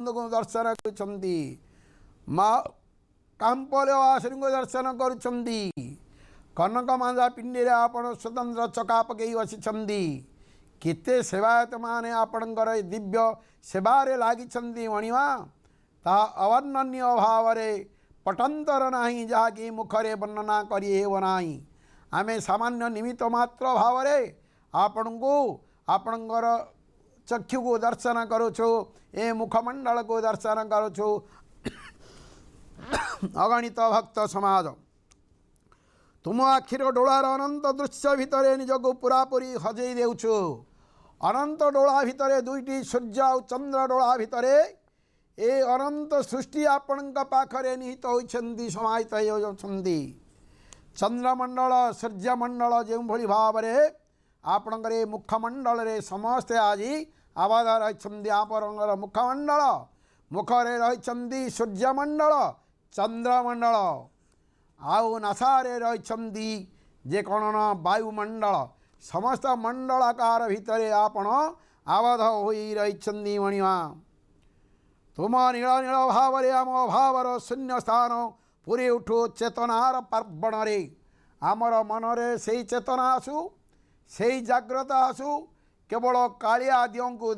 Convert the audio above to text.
दर्शन करुछंती माँ कांपलवासिनी को दर्शन करुछंती कनक मांजा पिंडी रे आपण स्वतंत्र चका पकई बसिछंती केते सेवायत माने आपणकर दिव्य सेवारे लागिछंती मणिमा ता अवर्णनीय भाव रे पटंतर नाही जहाँकि मुखरे वर्णना करी हेब नाही आमे सामान्य निमित्त मात्र भाव रे आपण को आपणकर चक्षु को दर्शन करुछु ए मुखमंडल को दर्शन करुछु अगणित भक्त समाज तुम आखिर डोलार अनंत दृश्य भितर निजक पूरापूरी हजई देउछु अनंत डोला भितर दुईटी सूर्य और चंद्र डोला भितर ए अनंत सृष्टि आपण पाखरे निहित होइछंती समाहित होइछंती चंद्रमंडल सूर्यमंडल जो भली भाव रे आपणकर मुखमंडल रे समस्ते आज आबाद रही आपणकर मुखमंडल मुखरे रही सूर्यमंडल चंद्रमंडल आउ नासारे रही जे कौन वायुमंडल समस्त मंडलाकार भितर आपण आबद्ध हो रही मणिमा तुम नील नील भाव आम अभावर शून्य स्थान पूरी उठू चेतनार पार्वण रे आमर मनरे से चेतना आसु से जाग्रत आसु केवल कालिया दियों को